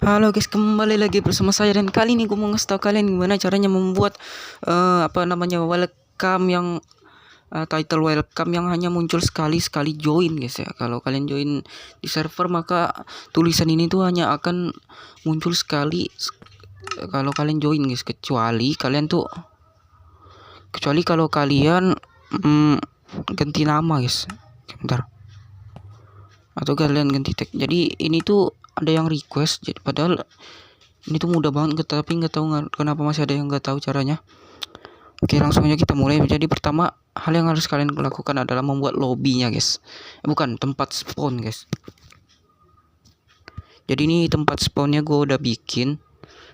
Halo guys, kembali lagi bersama saya dan kali ini gue mau ngasih tau kalian gimana caranya membuat welcome yang title welcome yang hanya muncul sekali join guys ya. Kalau kalian join di server maka tulisan ini tuh hanya akan muncul sekali kalau kalian join guys, kecuali kalau kalian ganti nama guys. Bentar. Atau kalian ganti tag. Jadi ini tuh ada yang request, jadi padahal ini tuh mudah banget, tapi nggak tahu kenapa masih ada yang nggak tahu caranya. Oke, langsung aja kita mulai. Jadi pertama hal yang harus kalian lakukan adalah membuat lobbynya guys, bukan tempat spawn guys. Jadi ini tempat spawnnya gue udah bikin,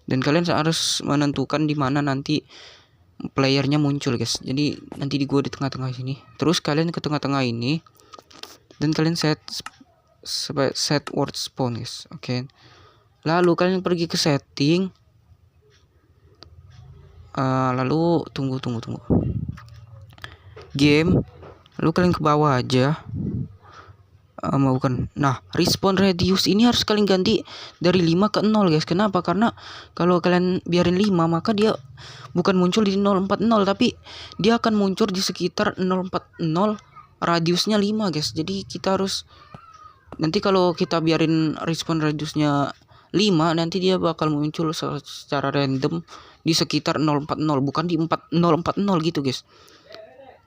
dan kalian harus menentukan di mana nanti playernya muncul guys. Jadi nanti gue di tengah-tengah sini, terus kalian ke tengah-tengah ini dan kalian set word spawn guys. Oke. Lalu kalian pergi ke setting. Lalu tunggu game. Lalu kalian ke bawah aja. Nah, respawn radius ini harus kalian ganti dari 5 ke 0 guys. Kenapa? Karena kalau kalian biarin 5 maka dia bukan muncul di 040, tapi dia akan muncul di sekitar 040, radiusnya 5 guys. Jadi kita harus, nanti kalau kita biarin respawn radiusnya 5, nanti dia bakal muncul secara random di sekitar 040, bukan di 040 gitu guys.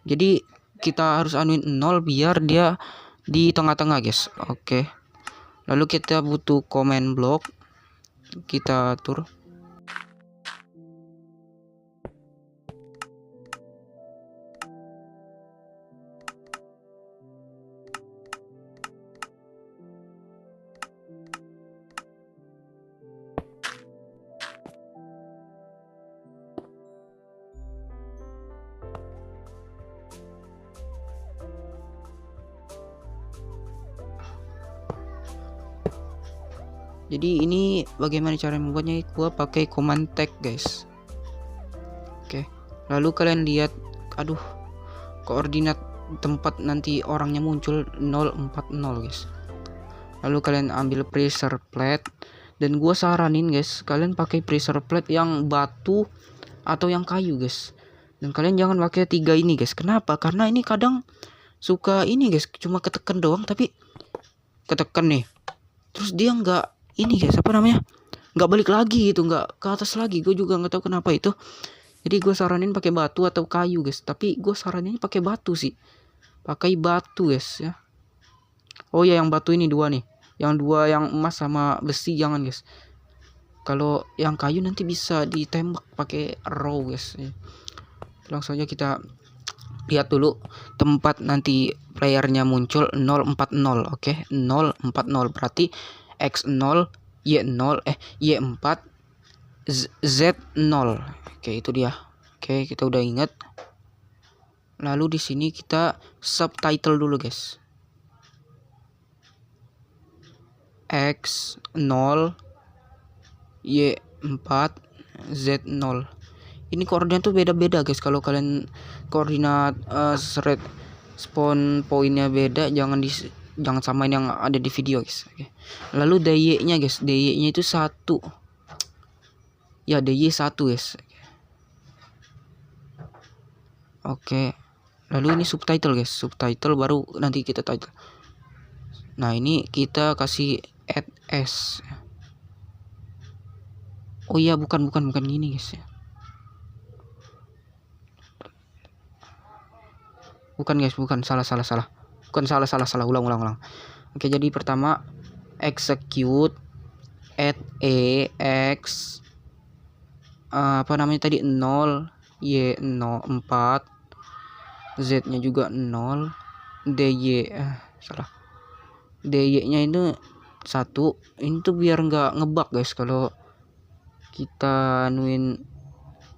Jadi kita harus anuin 0 biar dia di tengah-tengah guys. Oke. Lalu kita butuh command block, kita atur. Jadi ini bagaimana cara membuatnya? Gua pakai command tag guys. Oke. Lalu kalian lihat, koordinat tempat nanti orangnya muncul 040 guys. Lalu kalian ambil pressure plate, dan gua saranin guys kalian pakai pressure plate yang batu atau yang kayu guys. Dan kalian jangan pakai 3 ini guys. Kenapa? Karena ini kadang suka ini guys, cuma ketekan doang, tapi ketekan nih, terus dia nggak ini guys, nggak balik lagi gitu, nggak ke atas lagi. Gue juga nggak tahu kenapa itu. Jadi gue saranin pakai batu atau kayu guys, tapi gue saranin pakai batu sih, pakai batu guys ya. Oh ya, yang batu ini 2 nih, yang 2 yang emas sama besi jangan guys. Kalau yang kayu nanti bisa ditembak pakai arrow guys ya. Langsung aja kita lihat dulu tempat nanti playernya muncul 040. Oke, 040 berarti X0, Y0, Y4, Z0. Oke, itu dia. Oke, kita udah ingat. Lalu di sini kita subtitle dulu guys. X0, Y4, Z0. Ini koordinat tuh beda-beda guys. Kalau kalian koordinat thread spawn pointnya beda, jangan samain yang ada di video guys. Oke. Lalu DY-nya guys, DY-nya itu 1. Ya, DY 1 guys. Oke. Lalu ini subtitle guys, subtitle baru nanti kita title. Nah, ini kita kasih add s. Oh iya, bukan gini guys ya. Bukan guys, salah. Bukan salah. Ulang. Oke, jadi pertama execute add x tadi 0, y 4, z-nya juga 0, dy dy-nya itu 1. Ini tuh biar nggak ngebug guys kalau kita anuin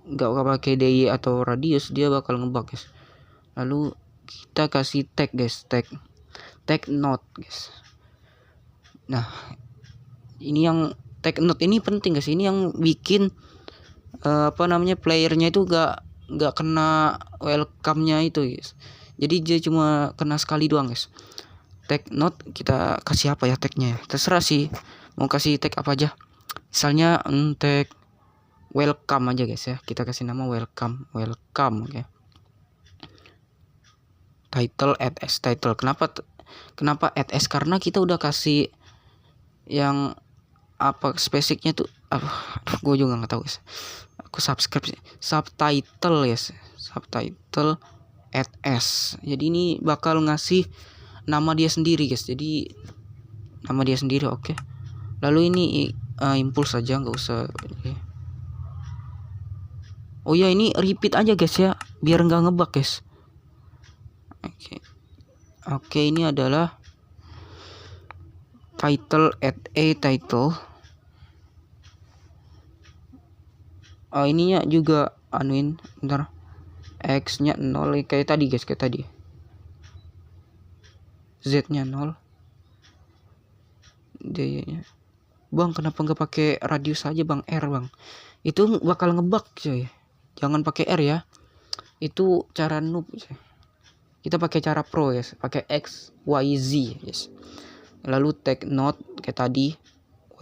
nggak pakai dy atau radius, dia bakal ngebug guys. Lalu kita kasih tag guys, tag note guys. Nah, ini yang tag note ini penting guys. Ini yang bikin playernya itu nggak kena welcome-nya itu guys. Jadi dia cuma kena sekali doang guys. Tag note kita kasih apa ya tagnya ya? Terserah sih, mau kasih tag apa aja. Misalnya tag welcome aja guys ya, kita kasih nama welcome, oke. Title add as title. Kenapa add as? Karena kita udah kasih yang apa spesifiknya tuh, gue juga nggak tahu guys. Aku subscribe subtitle guys, subtitle add as. Jadi ini bakal ngasih nama dia sendiri guys, jadi nama dia sendiri, oke. Lalu ini impuls saja, nggak usah. Oh ya, ini repeat aja guys ya, biar nggak ngebug guys. Oke, ini adalah title add a title. Ininya juga anuin, bentar, x nya 0 kayak tadi guys, kayak tadi. Z nya 0, D nya. Bang, kenapa nggak pakai radius aja bang, R bang? Itu bakal ngebug coy, jangan pakai R ya, itu cara noob coy. Kita pakai cara pro ya, pakai X, Y, Z yes. Lalu tag note kayak tadi,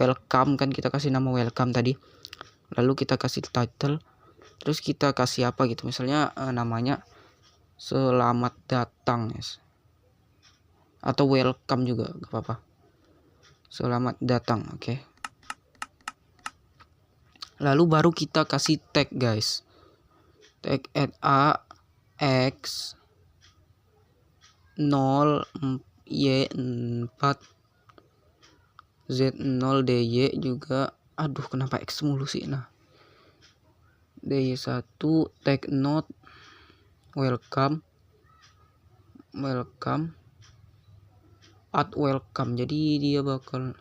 welcome kan kita kasih nama welcome tadi. Lalu kita kasih title, terus kita kasih apa gitu, misalnya namanya selamat datang yes. Atau welcome juga gak apa-apa, selamat datang, oke. Lalu baru kita kasih tag guys, tag add a x 0 y4 z0 dy juga, aduh kenapa x mulu sih. Nah, dy1 tag note welcome at welcome. Jadi dia bakal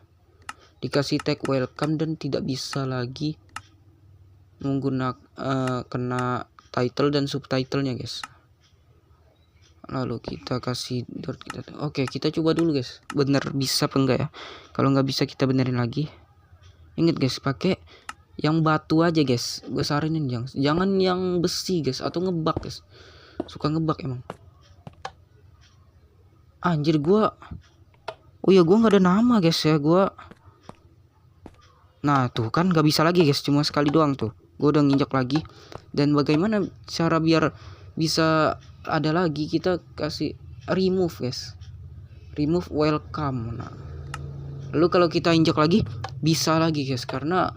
dikasih tag welcome dan tidak bisa lagi menggunakan kena title dan subtitlenya guys. Lalu kita kasih dot, oke, kita coba dulu guys, bener bisa apa enggak ya. Kalau nggak bisa kita benerin lagi. Ingat guys, pakai yang batu aja guys, gue saranin jangan yang besi guys, atau ngebug guys, suka ngebug emang. Anjir, gua nggak ada nama guys ya, nah tuh kan nggak bisa lagi guys, cuma sekali doang tuh, gue udah nginjak lagi. Dan bagaimana cara biar bisa ada lagi, kita kasih remove guys, remove welcome. Nah, lalu kalau kita injak lagi bisa lagi guys, karena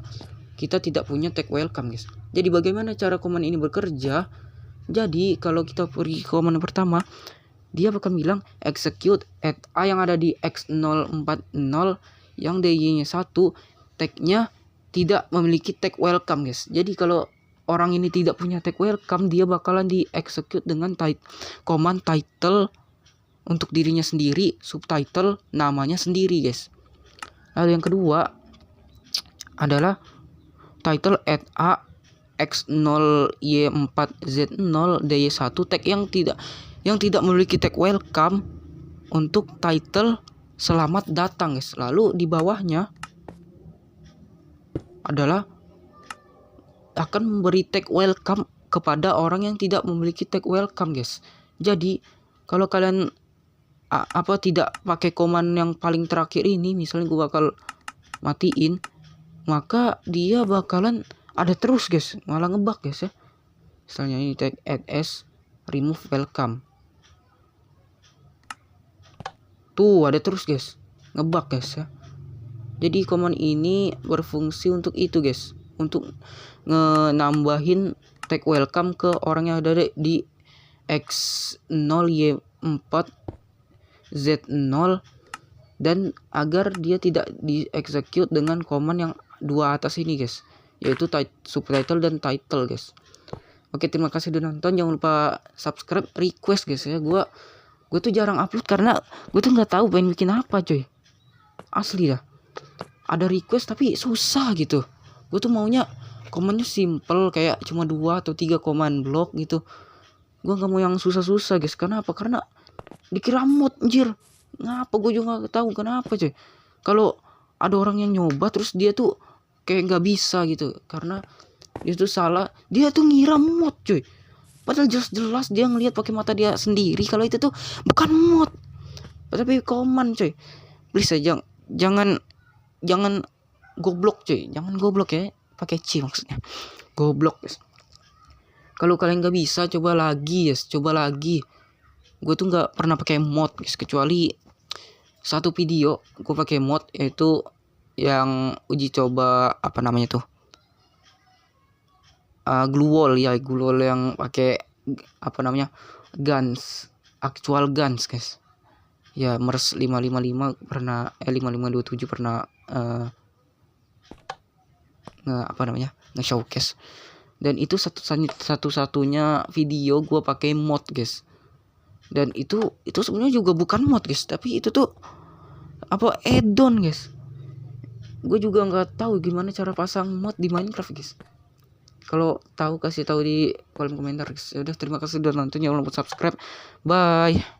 kita tidak punya tag welcome guys. Jadi bagaimana cara command ini bekerja? Jadi kalau kita pergi ke command pertama, dia bakal bilang execute add a yang ada di x040 yang dy nya 1, tagnya tidak memiliki tag welcome guys. Jadi kalau orang ini tidak punya tag welcome, dia bakalan di execute dengan command title untuk dirinya sendiri, subtitle namanya sendiri guys. Lalu yang kedua adalah title add a x0 y4 z0 dy1 tag yang tidak memiliki tag welcome untuk title selamat datang guys. Lalu di bawahnya adalah akan memberi tag welcome kepada orang yang tidak memiliki tag welcome guys. Jadi kalau kalian tidak pakai command yang paling terakhir ini, misalnya gue bakal matiin, maka dia bakalan ada terus guys, malah ngebug guys ya. Misalnya ini tag add as remove welcome, tuh ada terus guys, ngebug guys ya. Jadi command ini berfungsi untuk itu guys, untuk nambahin tag welcome ke orang yang ada di x0 y4 z0, dan agar dia tidak di execute dengan command yang dua atas ini guys, yaitu subtitle dan title guys. Oke, terima kasih udah nonton, jangan lupa subscribe, request guys ya. Gue tuh jarang upload karena gue tuh nggak tahu pengen bikin apa coy, asli dah. Ada request tapi susah gitu. Gue tuh maunya komennya simple, kayak cuma 2 atau 3 command block gitu. Gue nggak mau yang susah-susah guys. Kenapa? Karena dikira mood anjir. Ngapa gue juga nggak tahu kenapa coy. Kalau ada orang yang nyoba terus dia tuh kayak nggak bisa gitu, karena dia tuh salah, dia tuh ngira mod coy, padahal jelas dia ngelihat pakai mata dia sendiri kalau itu tuh bukan mod tapi command coy. Please aja jangan goblok cuy, jangan goblok ya, pakai C maksudnya, goblok guys. Kalau kalian nggak bisa, coba lagi guys, coba lagi. Gue tuh nggak pernah pakai mod guys, kecuali satu video gue pakai mod, yaitu yang uji coba apa namanya tuh, glue wall ya, glue wall yang pakai apa namanya, guns, actual guns guys. Ya MERS 555 pernah 5527 pernah apa namanya, nge-showcase. Dan itu satu-satunya video gue pakai mod guys. Dan itu sebenarnya juga bukan mod guys, tapi itu tuh apa, add-on guys. Gue juga nggak tahu gimana cara pasang mod di Minecraft guys. Kalau tahu kasih tahu di kolom komentar guys. Ya udah, terima kasih sudah nonton, jangan lupa subscribe. Bye.